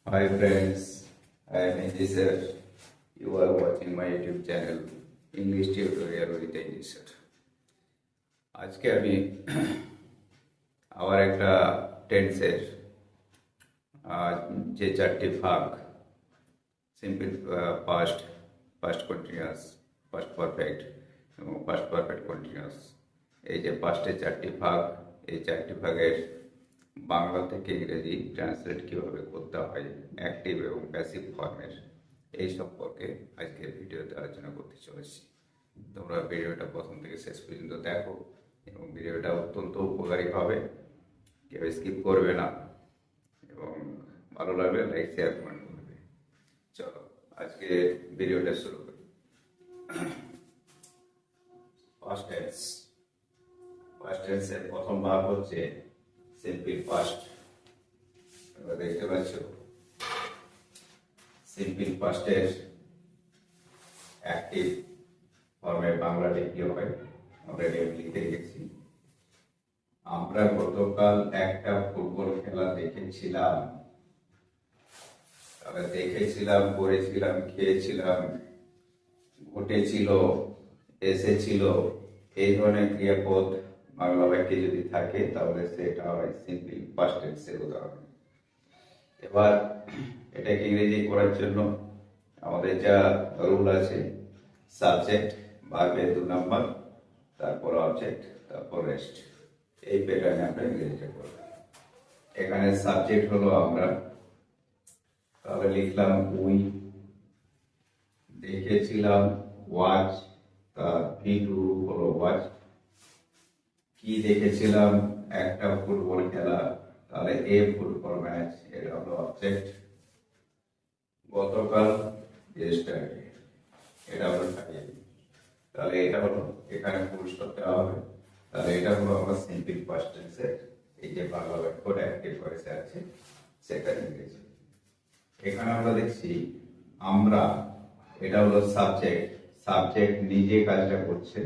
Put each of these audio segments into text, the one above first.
Hi friends, I am Anji sir. You are watching my YouTube channel English Tutorial with Anji sir. আজকে আমি আবার একটা টেন্সের যে চারটি ভাগ simple past, past continuous, past perfect এবং পাস্ট পারফেক্ট কন্টিনিউয়াস, এই যে পাস্টের চারটি ভাগ, এই চারটি ভাগের বাংলা থেকে ইংরেজি ট্রান্সলেট কীভাবে করতে হয় অ্যাক্টিভ এবং প্যাসিভ ফর্মের, এই সম্পর্কে আজকের ভিডিওতে আলোচনা করতে চলেছি। তোমরা ভিডিওটা প্রথম থেকে শেষ পর্যন্ত দেখো এবং ভিডিওটা অত্যন্ত উপকারী হবে, কেউ স্কিপ করবে না এবং ভালো লাগলে লাইক শেয়ার কমেন্ট করবে। চলো আজকে ভিডিওটা শুরু করি। ফার্স্ট টেন্স, ফার্স্ট টেন্সের প্রথম ভাগ হচ্ছে সিম্পল পাস্ট। তোমরা দেখতে পাচ্ছ সিম্পল পাস্টের অ্যাক্টিভ ফর্মে বাংলাতে কি হয় আমরা লিখে রেখেছি। আমরা গতকাল একটা ফুটবল খেলা দেখেছিলাম। দেখেছিলাম, করেছিলাম, খেয়েছিলাম, ঘটেছিল, এসেছিল, এই ধরনের ক্রিয়াপদ বাংলা বাক্যে যদি থাকে তাহলে সেটা হয় সিম্পল পাস্ট টেন্সের উদাহরণ। এবার এটাকে ইংরেজি করার জন্য আমাদের যা রুল আছে, সাবজেক্ট ভার্বের 2 নাম্বার, তারপর অবজেক্ট, তারপর রেস্ট, এই প্যাটার্নে আমরা ইংরেজিটা করব। এখানে সাবজেক্ট হলো আমরা, তাহলে লিখলাম উই, দেখেছিলাম ওয়াচ, তার ভি2 হলো ওয়াচ, কি দেখেছিলাম একটা ফুটবল খেলা, তাহলে এ ফুটবল ম্যাচ, এটা হলো অবজেক্ট। গতকাল ইয়েস্টারডে, এটা হলো টাইম, তাহলে এটা হলো এখানে ফুল স্টপ দেওয়া হবে। তাহলে এটা হলো আমরা সিম্পল পাস্ট টেন্সের এই যে বাংলা বাক্যটা অ্যাক্টিভ ভয়েসে আছে সেটা ইংরেজি। এখানে আমরা দেখছি আমরা, এটা হলো সাবজেক্ট, সাবজেক্ট নিজে কাজটা করছে,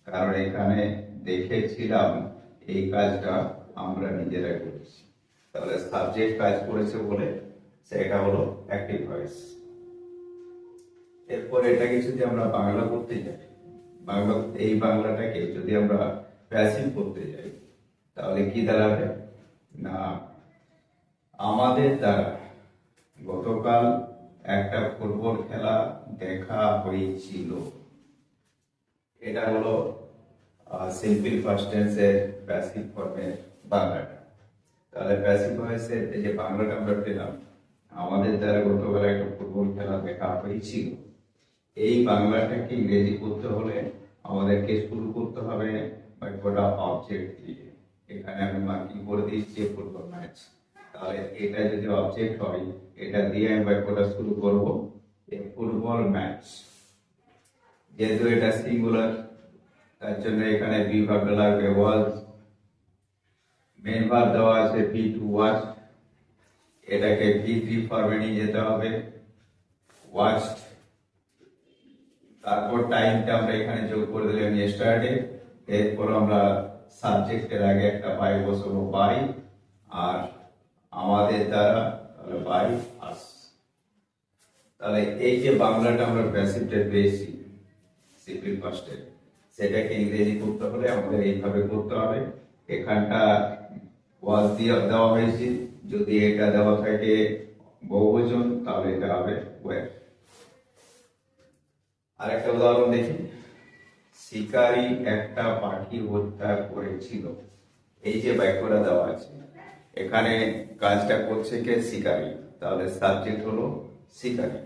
কারণ এখানে দেখেছিলাম এই কাজটা আমরা নিজেরাই করেছি, তাহলে সাবজেক্ট কাজ করেছে বলে সেটা হলো অ্যাক্টিভ ভয়েস। এরপর এটাকে যদি আমরা বাংলা করতে যাই, বাংলা এই বাংলাটাকে যদি আমরা প্যাসিভ করতে যাই তাহলে কি দাঁড়াবে না, আমাদের দ্বারা গতকাল একটা ফুটবল খেলা দেখা হয়েছিল, এটা হলো সিম্পল পাস্ট টেন্সের প্যাসিভ ফর্মের বাংলাটা। তাহলে প্যাসিভ ভয়েসের এই যে বাংলাটা আমরা পেলাম, আমাদের দ্বারা গতকাল একটা ফুটবল খেলা দেখা হয়েছিল, এই বাংলাটাকে ইংরেজি করতে হলে আমাদেরকে শুরু করতে হবে বাক্যটা অবজেক্ট দিয়ে। এখানে আমি মার্কিং করে দিচ্ছি ফুটবল ম্যাচ, তাহলে এটা যদি অবজেক্ট হয় এটা দিয়ে আমি বাক্যটা শুরু করব, এই ফুটবল ম্যাচ। যেহেতু এটা সিঙ্গুলার তার জন্য এখানে বি ভার্বটা লাগবে ওয়াজ, মেন ভার্ব দেওয়া আছে ভি2 ওয়াচ, এটাকে ভি3 ফর্মে নিয়ে যেতে হবে ওয়াচড, তারপর টাইমটা আমরা এখানে যোগ করে দিলাম ইয়েস্টারডে, এরপর আমরা সাবজেক্টের আগে একটা বাই বসাবো বাই, আর আমাদের দ্বারা তাহলে বাই আস। তাহলে এই যে বাংলাটা আমরা প্যাসিভটা পেয়েছি সিম্পল পাস্টে, সেটাকে ইংরেজি করতে হলে আমাদের এইভাবে করতে হবে। এখানটা ওয়াজ দিয়ে দেওয়া হয়েছে, যদি এটা দেওয়া থাকে বহুবচন তাহলে এটা হবে ওয়্যার। আরেকটা উদাহরণ দেখি, শিকারী একটা পাখি হত্যা করেছিল, এই যে বাক্যটা দেওয়া আছে এখানে কাজটা করছে কে, শিকারী, তাহলে সাবজেক্ট হলো শিকারী।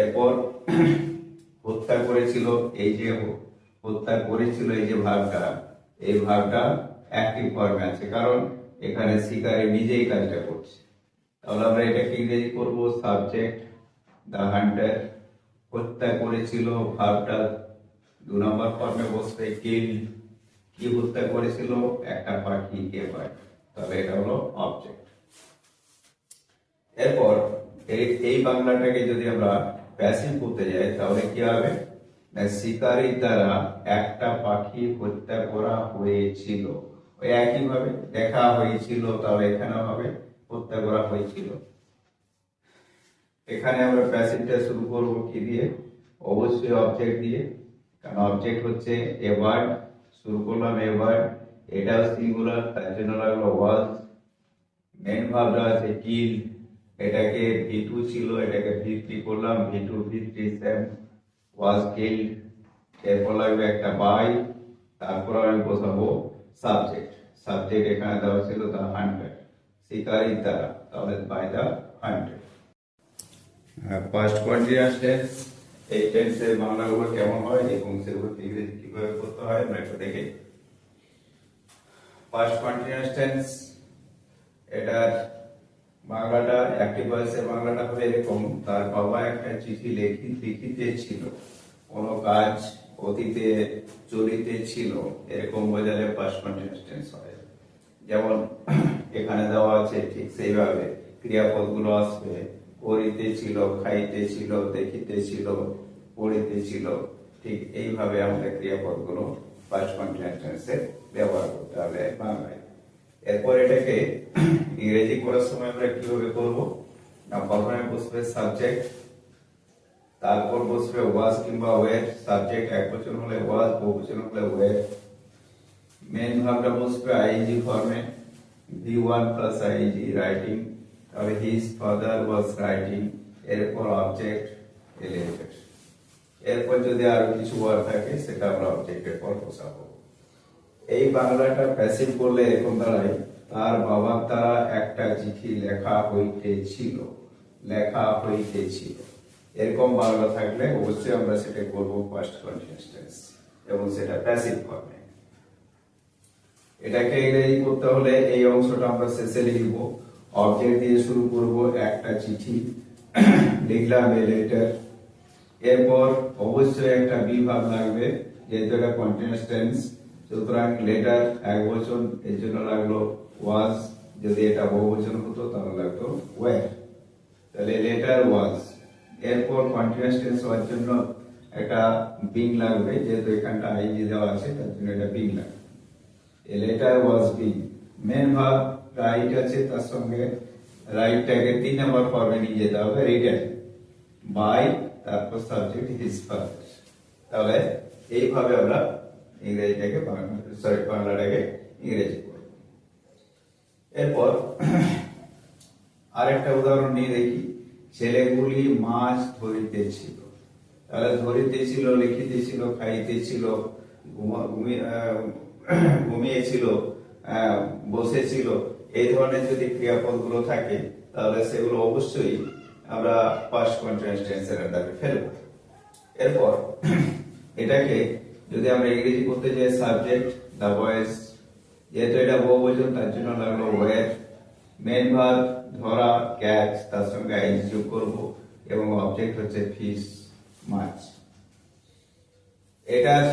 এরপর হত্যা করেছিল, এই যে হত্যা করেছিল এই যে ভাগটা, এই ভাগটা অ্যাক্টিভ ফর্মে আছে কারণ এখানে শিকারী নিজেই কাজটা করছে, তাহলে আমরা এটাকে ইংরেজি করব সাবজেক্ট দ্য হান্টার, হত্যা করেছিল ভাবটা 2 নম্বর ফর্মে বসবে কিল, কি হত্যা করেছিল একটা পাখি কে পায়, তাহলে এটা হলো অবজেক্ট। এরপর এই বাংলাটাকে যদি আমরা প্যাসিভ করতে যাই তাহলে কি হবে, শিকারীর দ্বারা একটা পাখি হত্যা করা হয়েছিল, ওই একইভাবে দেখা হয়েছিল, তাহলে এখানে হবে হত্যা করা হয়েছিল। এখানে আমরা প্যাসিভটা শুরু করব কি দিয়ে? অবশ্যই অবজেক্ট দিয়ে, কারণ অবজেক্ট হচ্ছে এ ওয়ার্ড। শুরু করলাম এ ওয়ার্ড, এটাও সিঙ্গুলার, তার জন্য লাগলো ওয়াজ। মেন ভাবটা আছে কিল, এটাকে ভি2 ছিল, এটাকে ভি3 করলাম, ভি2 ভি3 সেম, ওয়াজ কিল্ড। এরপর লাগবে একটা বাই, তারপর আমি বসাবো সাবজেক্ট। সাবজেক্ট এখানে দেওয়া ছিল দা 100, শিকারীর দ্বারা, তাহলে by the 100। First continuous tense, এই টেন্সের বাংলাগুলো কেমন হয় এবং সেগুলো ইংরেজি কিভাবে করতে হয় আমরা একটু দেখি। ফার্স্ট কন্টিনিউয়াস টেন্স, এটার বাংলাটা, অ্যাক্টিভ ভয়েসের বাংলাটা হবে এরকম: তার বাবা একটা চিঠি লিখিতে ছিল, কোনো কাজ অতীতে চলিতে ছিল, এরকম বোঝালে ফার্স্ট কন্টিনিউয়াস টেন্স হয়। যেমন এখানে দেওয়া আছে ঠিক সেইভাবে ক্রিয়াপদগুলো আসবে: করিতে ছিল, খাইতে ছিল, দেখিতে ছিল, পড়িতে ছিল। ঠিক এইভাবে আমাদের ক্রিয়াপদগুলো ফার্স্ট কন্টিনিউয়াস টেন্সে ব্যবহার করতে হবে বাংলায়। এরপর এটাকে ইংরেজি করার সময় আমরা কিভাবে করব না, প্রথমে বসবে সাবজেক্ট, তারপর বসবে ওয়াজ কিংবা ওয়ের। সাবজেক্ট একবচন হলে ওয়াজ, বহুবচন হলে ওয়ের। মেন ভার্বটা বসবে আইএনজি ফর্মে, V1 প্লাস আইএনজি, রাইটিং, তাহলে হিজ ফাদার ওয়াজ রাইটিং। এরপর অবজেক্ট এলিভেটেড। এরপর যদি আরো কিছু ওয়ার্ড থাকে সেটা আমরা অবজেক্টের পর বসাবো। এই বাংলাটা প্যাসিভ করলে এরকম দাঁড়ায়: তার বাবার দ্বারা একটা চিঠি লেখা হইতেছিল, লেখা হইতেছিল। এরকম বাংলা থাকলে অবশ্যই আমরা সেটা করবো ফার্স্ট কন্টিনিউয়াস টেন্স, এবং সেটা প্যাসিভ ফর্মে। এটাকে ইংরেজি করতে হলে এই অংশটা আমরা শেষে লিখবো। অবজেক্ট দিয়ে শুরু করব, একটা চিঠি লিখলাম, এ লেটার। এরপর অবশ্যই একটা বি ভাব লাগবে, যেহেতু এটা কন্টিনিউয়াস টেন্স, সুতরাং লেটার একবচন, এর জন্য লাগলো ওয়াজ। যদি এটা বহুবচন হতো তাহলে লাগতো ওয়ার, তাহলে লেটার ওয়াজ। এরপর কন্টিনিউয়াস টেন্স হওয়ার জন্য একটা বিং লাগবে, যেহেতু এখানটা আইএনজি দেওয়া আছে তার জন্য এটা বিং লাগবে। A letter was being. Main verb right আছে, তার সঙ্গে রাইটটাকে 3 নম্বর ফর্মে নিয়ে যেতে হবে, রিটেন বাই, তারপর সাবজেক্ট হিজ ফাদার। তাহলে এইভাবে আমরা ইংরেজিটাকে বাংলাটাকে ইংরেজি করব। এরপর আরেকটা উদাহরণ নিয়ে দেখি: ছেলেগুলি মাছ ধরিতেছিল। তাহলে ধরিতেছিল, লিখিতেছিল, খাইতেছিল, ঘুমিয়েছিল, বসেছিল, এই ধরনের যদি ক্রিয়াপদগুলো থাকে তাহলে সেগুলো অবশ্যই আমরা ফার্স্ট কন্টিনিউয়াস টেন্সের আন্ডারে ফেলবো। এরপর এটাকে যদি আমরা ইংরেজি করতে যাই, সাবজেক্ট দা বয়েজ, যেহেতু এটা বহুবচন তার জন্য লাগলো ওয়ার। মেন ভার্ব ধরা, ক্যাচ, তার সঙ্গে আইএনজি যোগ করব, এবং অবজেক্ট হচ্ছে ফিশ, মাছ। এটার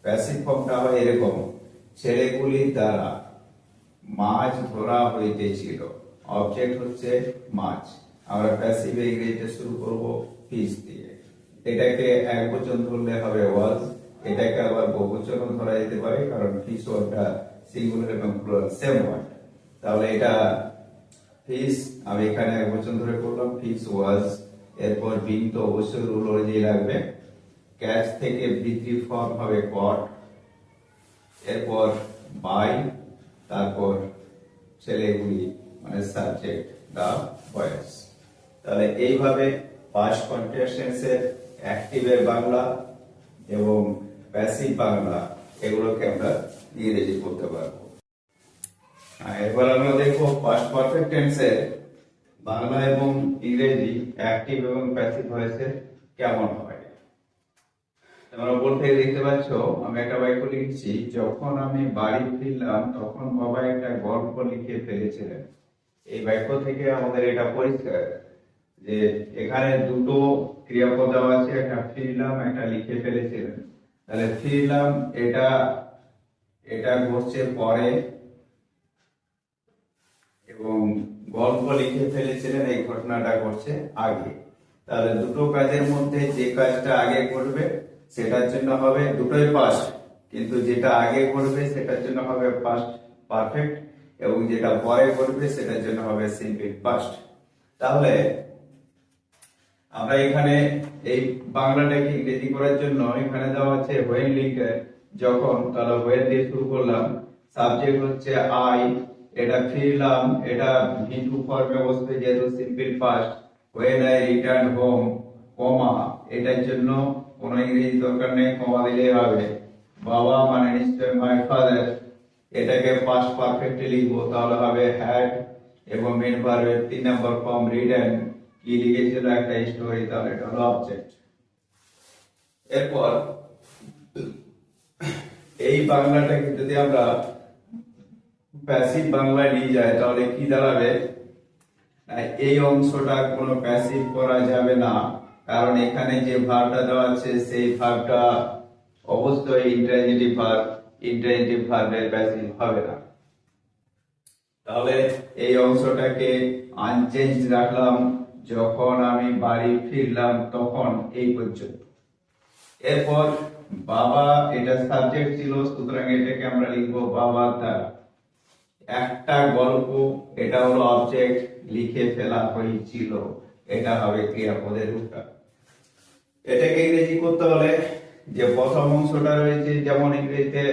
প্যাসিভ ফর্মটা হয় এরকম: ছেলেগুলির দ্বারা মাছ ধরা হইতেছিল, অবজেক্ট হচ্ছে মাছ। আমরা প্যাসিভে ইংরেজিতে শুরু করব ফিশ দিয়ে। এটাকে একবচন ধরলে হবে ওয়াজ, এটাকে আবার বহুবচনও ধরা যেতে পারে, কারণ ফিশ ওয়ার্ডটা সিঙ্গুলার এবং প্লুরাল সেম ওয়ার্ড। তাহলে এটা ফিশ, আমি এখানে একবচন ধরে করলাম, ফিশ ওয়াজ। এরপর বিং তো অবশ্যই রুল অনুযায়ী লাগবে। ক্যাচ থেকে V3 ফর্ম হবে কট। এরপর বাই, তারপর ছেলেগুলি মানে সাবজেক্ট দা বয়েজ। তাহলে এইভাবে ফার্স্ট কন্টিনিউয়াস টেন্সের অ্যাক্টিভের বাংলা এবং প্যাসিভ বাংলা এগুলোকে আমরা ইংরেজি করতে পারবো। এবার আমরা দেখবো পাস্ট পারফেক্ট টেন্সের বাংলা এবং ইংরেজি অ্যাক্টিভ এবং প্যাসিভ ভয়েসে কেমন হয়। তোমরা বোর্ড থেকে দেখতে পাচ্ছ আমি একটা বাক্য লিখছি: যখন আমি বাড়ি ফিরলাম তখন বাবা একটা গল্প লিখে ফেলেছিলেন। এই বাক্য থেকে আমাদের এটা পরিষ্কার যে এখানে দুটো ক্রিয়াপদ দেওয়া আছে, একটা ফিরলাম, একটা লিখে ফেলেছিলেন। তাহলে ফিরলাম এটা এটা ঘটছে পরে, এবং গল্প লিখে ফেলেছিলেন এই ঘটনাটা ঘটছে আগে। তাহলে দুটো কাজের মধ্যে যে কাজটা আগে করবে সেটার জন্য হবে দুটোই পাস্ট, কিন্তু যেটা আগে করবে সেটার জন্য হবে পাস্ট পারফেক্ট, এবং যেটা পরে করবে সেটার জন্য হবে সিম্পল পাস্ট। তাহলে আমরা এখানে এই বাংলাটাকে ইংরেজি করার জন্য এখানে দেওয়া হচ্ছে হোয়েন লিঙ্কার, যখন, তাহলে হোয়েন দিয়ে শুরু করলাম, সাবজেক্ট হচ্ছে আই, এটা ফিরলাম, এটা ভি2 ফর্মে বসবে যেহেতু simple past, when I return home, comma, এটার জন্য কোনো ইংরেজি দরকার নেই, কমা দিলেই হবে, বাবা মানে নিশ্চয় মাই ফাদার, এটাকে পাস্ট পারফেক্টে লিখবো, তাহলে হবে হ্যাড, এবং মেন ভার্বের 3 নম্বর ফর্ম রিটার্ন, কি লিখেছিল একটা স্টোরি, তাহলে এটা হলো অবজেক্ট। এরপর এই বাংলাটাকে যদি আমরা প্যাসিভ বাংলায় নিয়ে যাই তাহলে কি দাঁড়াবে, এই অংশটা কোনো প্যাসিভ করা যাবে না, কারণ এখানে যে ভার্বটা দেওয়া আছে সেই ভার্বটা অবশ্যই ইন্টারজেটিভ ভার্ব, ইন্টারজেটিভ ভার্বের প্যাসিভ হবে না। তাহলে এই অংশটাকে আনচেঞ্জ রাখলাম, যখন আমি বাড়ি ফিরলাম তখন, এই পর্যন্ত। এরপর বাবা, এটা সাবজেক্ট ছিল, সুতরাং এটাকে আমরা লিখবো বাবা দ্বারা, একটা গল্প, এটা হলো অবজেক্ট, লিখে ফেলা হয়েছিল, এটা হবে ক্রিয়াপদের রূপটা। এটাকে ইংরেজি করতে হলে যে প্রথম অংশটা রয়েছে, যেমন ইংরেজিতে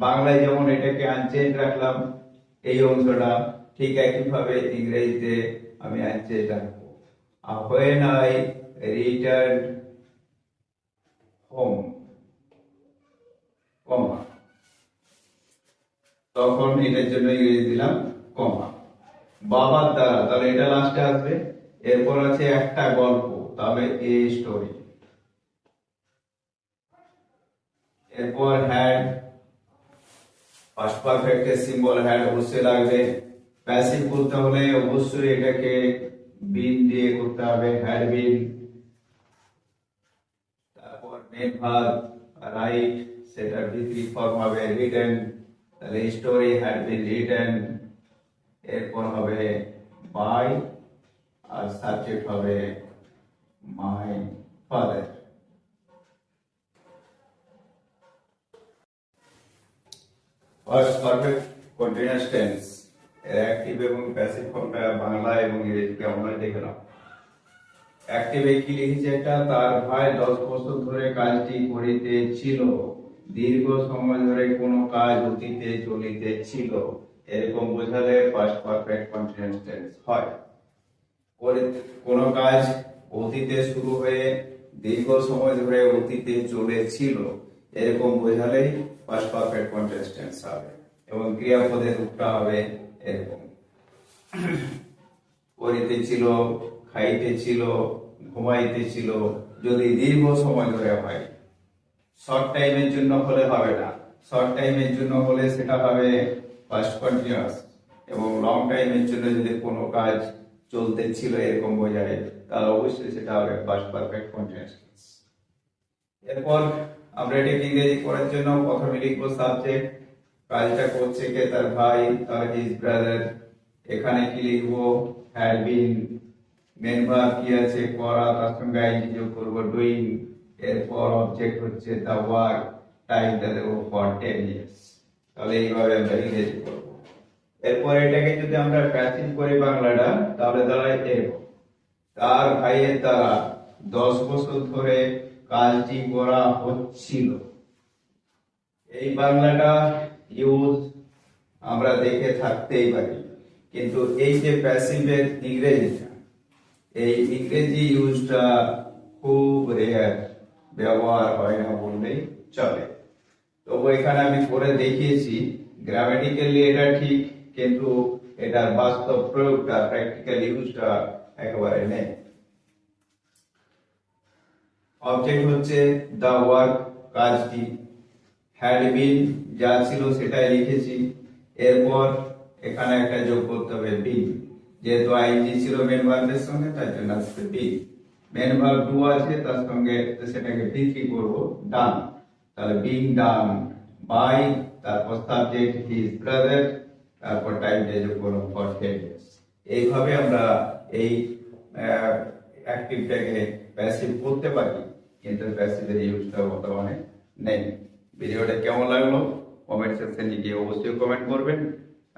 বাংলায় যেমন এটাকে আনচেঞ্জ রাখলাম এই অংশটা, ঠিক একইভাবে ইংরেজিতে আমি আনচেঞ্জ রাখবো। When I returned home, কমা, তখন এটার জন্য ইংরেজি দিলাম কমা, বাবার দ্বারা, তাহলে এটা লাস্টে আসবে। এরপর আছে একটা গল্প, তাহলে এ স্টোরি। এরপর হ্যাড, পাস্ট পারফেক্টের সিম্বল হ্যাড অবশ্যই লাগবে। প্যাসিভ বলতে হলে অবশ্যই এটাকে বিন দিয়ে করতে হবে, হ্যাড বিন। তারপর মেন ভার্ব রাইট, সেটা ভি3 ফর্ম হবে রিটেন, তাহলে স্টোরি হ্যাড বিন রিটেন। এরপর হবে বাই, আর সাবজেক্ট হবে my father. First perfect continuous tense এর অ্যাক্টিভ এবং প্যাসিভ ফর্মটা বাংলা এবং ইংরেজিতে আমরা দেখলাম। অ্যাক্টিভে কি লিখেছে, একটা তার ভাই 10 বছর ধরে কাজটি করিতেছিল, দীর্ঘ সময় ধরে কোনো কাজ অতীতে চলিতেছিল, এরকম বোঝালে ফার্স্ট পারফেক্ট কন্টিনিউয়াস টেন্স হয়। কোনো কাজ অতীতে শুরু হয়ে দীর্ঘ সময় ধরে অতীতে চলেছিল, এরকম বোঝালেই ফার্স্ট পারফেক্ট কন্টিনিউয়াস টেন্স হবে, এবং ক্রিয়াপদের রূপটা হবে এরকম, করিতেছিল, খাইতেছিল, ঘুমাইতেছিল, যদি দীর্ঘ সময় ধরে হয়। শর্ট টাইমের জন্য হলে হবে না, শর্ট টাইমের জন্য হলে সেটা হবে ফার্স্ট কন্টিনিউয়াস, এবং লং টাইমের জন্য যদি কোনো কাজ চলতে ছিল এরকম বোঝায়, তাহলে অবশ্যই সেটা হবে ফার্স্ট পারফেক্ট কন্টিনিউয়াস টেন্স। এরপর আমরা এটাকে ইংরেজি করার জন্য প্রথমে লিখবো সাবজেক্ট, কাজটা করছে কে, তার ভাই, তার হিজ ব্রাদার। এখানে কি লিখবো, হ্যাড বিন। মেন ভার্ব কি আছে, করা, তার সঙ্গে আইএনজি যোগ করবো ডুইং। এরপর অবজেক্ট হচ্ছে দ্য ওয়ার্ক, টাইমটা দেবো ফর 10 years। তাহলে এইভাবে আমরা ইংরেজি করবো। এরপর এটাকে যদি আমরা প্যাসিভ করি বাংলাটা, তাহলে দাঁড়ায় এরকম, তার ভাইয়ের দ্বারা 10 বছর ধরে কাজটি করা হচ্ছিল। এই বাংলাটা ইউজ আমরা দেখে থাকতেই পারি, কিন্তু এই যে প্যাসিভের ইংরেজিটা, এই ইংরেজি ইউজটা খুব রেয়ার, ব্যবহার হয় না বললেই চলে। তবু এখানে আমি করে দেখিয়েছি, গ্রামাটিক্যালি এটা ঠিক, কিন্তু এটার বাস্তব প্রয়োগটা, প্র্যাকটিক্যাল ইউজটা একেবারে নেই। অবজেক্ট হচ্ছে দা ওয়ার্ক, কাজটি, হ্যাড বিন, যা ছিল সেটাই লিখেছি। এরপর এখানে একটা যোগ করতে হবে বিন, যেহেতু আইএনজি ছিল মেন ভার্বের সঙ্গে, তার জন্য আসবে বিন। মেন ভার্ব ডু আছে, তার সঙ্গে সেটাকে ভি3 করব, ডান, তাহলে বিং ডান বাই, তারপর সাবজেক্ট হিজ ব্রাদার, তারপর টাইমটা যোগ করব ফর 10 years। এইভাবে আমরা এই অ্যাক্টিভটাকে প্যাসিভ করতে পারি, কিন্তু প্যাসিভের ইউজটা বর্তমানে নেই। ভিডিওটা কেমন লাগলো কমেন্ট সেকশনে গিয়ে অবশ্যই কমেন্ট করবেন।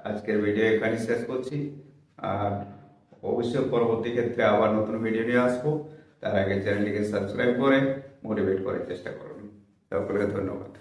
আজকের ভিডিও এখানে শেষ করছি, আর অবশ্যই পরবর্তী ক্ষেত্রে আবার নতুন ভিডিও নিয়ে আসবো। তার আগে চ্যানেলটিকে সাবস্ক্রাইব করে মোটিভেট করার চেষ্টা করুন। সকলকে ধন্যবাদ।